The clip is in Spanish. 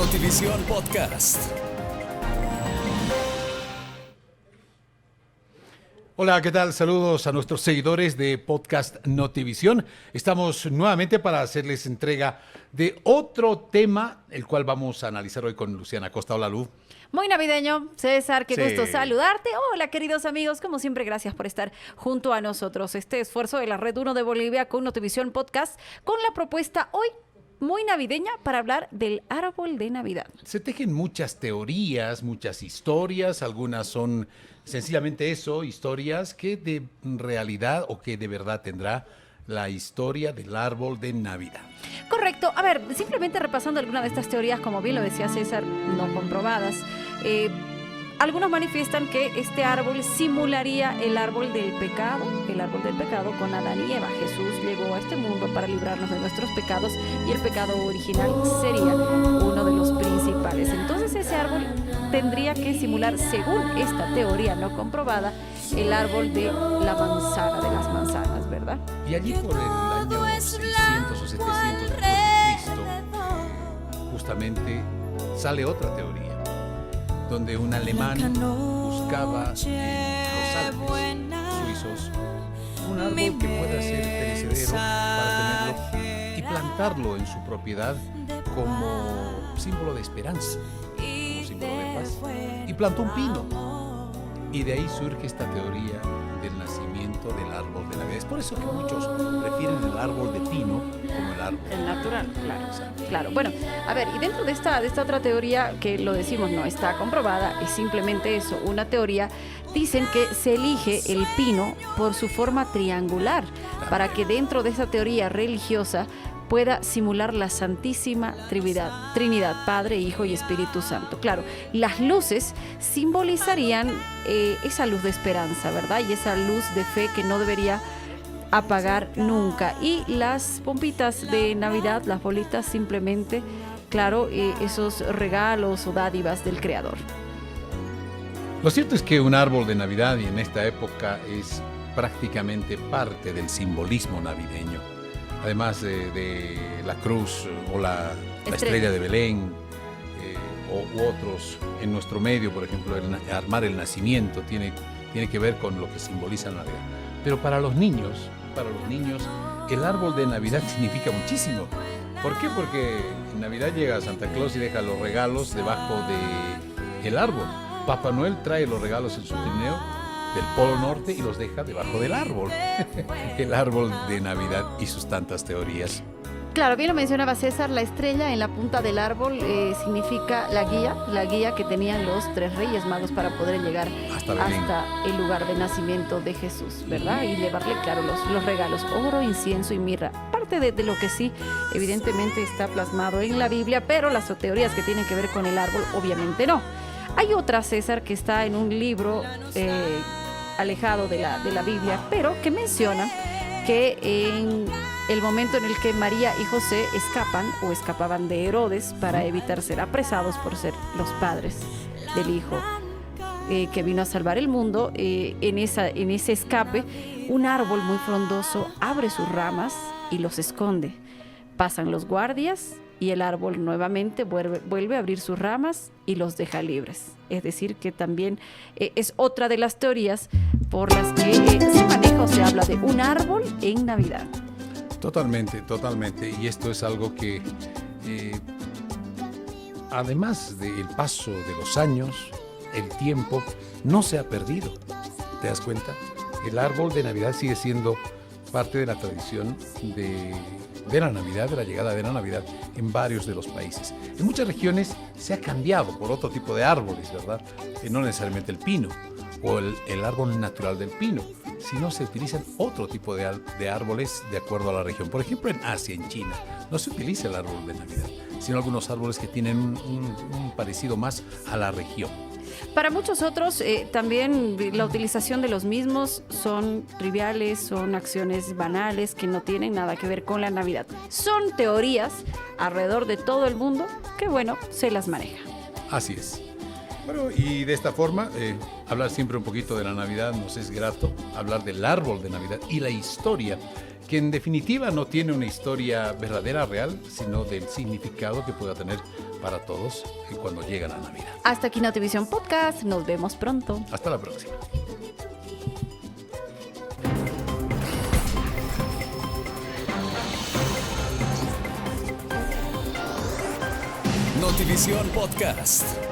Notivisión Podcast. Hola, ¿qué tal? Saludos a nuestros seguidores de Podcast Notivisión. Estamos nuevamente para hacerles entrega de otro tema, el cual vamos a analizar hoy con Luciana Costa. Hola, Lu. Muy navideño, César, qué Sí. gusto saludarte. Hola, queridos amigos, como siempre, gracias por estar junto a nosotros. Este esfuerzo de la Red 1 de Bolivia con Notivisión Podcast, con la propuesta hoy muy navideña para hablar del árbol de Navidad. Se tejen muchas teorías, muchas historias, algunas son sencillamente eso, historias que de realidad o que de verdad tendrá la historia del árbol de Navidad. Correcto. A ver, simplemente repasando alguna de estas teorías, como bien lo decía César, no comprobadas. Algunos manifiestan que este árbol simularía el árbol del pecado con Adán y Eva. Jesús llegó a este mundo para librarnos de nuestros pecados y el pecado original sería uno de los principales. Entonces ese árbol tendría que simular, según esta teoría no comprobada, el árbol de la manzana, de las manzanas, ¿verdad? Y allí por el año 600 o 700 después de Cristo, justamente sale otra teoría, donde un alemán buscaba en los Alpes suizos un árbol que pueda ser perecedero para tenerlo y plantarlo en su propiedad como símbolo de esperanza, como símbolo de paz. Y plantó un pino. Y de ahí surge esta teoría del nacimiento del árbol de Navidad. Es por eso que muchos prefieren el árbol de pino como el árbol. El natural, claro. Claro. Bueno, a ver, y dentro de esta otra teoría, que lo decimos no está comprobada, es simplemente eso, una teoría, dicen que se elige el pino por su forma triangular, para que dentro de esa teoría religiosa pueda simular la Santísima Trinidad, Padre, Hijo y Espíritu Santo. Claro, las luces simbolizarían esa luz de esperanza, ¿verdad? Y esa luz de fe que no debería apagar nunca. Y las pompitas de Navidad, las bolitas, simplemente, claro, esos regalos o dádivas del Creador. Lo cierto es que un árbol de Navidad, y en esta época, es prácticamente parte del simbolismo navideño. Además de la cruz o la estrella de Belén u otros en nuestro medio, por ejemplo, armar el nacimiento tiene que ver con lo que simboliza la Navidad. Pero para los niños, el árbol de Navidad significa muchísimo. ¿Por qué? Porque en Navidad llega Santa Claus y deja los regalos debajo del árbol. Papá Noel trae los regalos en su trineo del Polo Norte y los deja debajo del árbol. El árbol de Navidad y sus tantas teorías. Claro, bien lo mencionaba César, la estrella en la punta del árbol significa la guía que tenían los 3 Reyes Magos para poder llegar hasta el lugar de nacimiento de Jesús, ¿verdad? Y llevarle, claro, los regalos, oro, incienso y mirra. Parte de lo que sí, evidentemente está plasmado en la Biblia, pero las teorías que tienen que ver con el árbol, obviamente no. Hay otra, César, que está en un libro alejado de la Biblia, pero que menciona que en el momento en el que María y José escapaban de Herodes para evitar ser apresados por ser los padres del hijo que vino a salvar el mundo, en ese escape, un árbol muy frondoso abre sus ramas y los esconde. Pasan los guardias y el árbol nuevamente vuelve a abrir sus ramas y los deja libres. Es decir, que también es otra de las teorías por las que se maneja o se habla de un árbol en Navidad. Totalmente. Y esto es algo que, además del paso de los años, el tiempo no se ha perdido. ¿Te das cuenta? El árbol de Navidad sigue siendo parte de la tradición de la Navidad, de la llegada de la Navidad en varios de los países. En muchas regiones se ha cambiado por otro tipo de árboles, ¿verdad? No necesariamente el pino o el árbol natural del pino, sino se utilizan otro tipo de árboles de acuerdo a la región. Por ejemplo, en Asia, en China, no se utiliza el árbol de Navidad, sino algunos árboles que tienen un parecido más a la región. Para muchos otros, también la utilización de los mismos son triviales, son acciones banales que no tienen nada que ver con la Navidad. Son teorías alrededor de todo el mundo que, bueno, se las maneja. Así es. Bueno, y de esta forma, hablar siempre un poquito de la Navidad nos es grato, hablar del árbol de Navidad y la historia que en definitiva no tiene una historia verdadera, real, sino del significado que pueda tener para todos cuando llega la Navidad. Hasta aquí Notivisión Podcast. Nos vemos pronto. Hasta la próxima. Notivisión Podcast.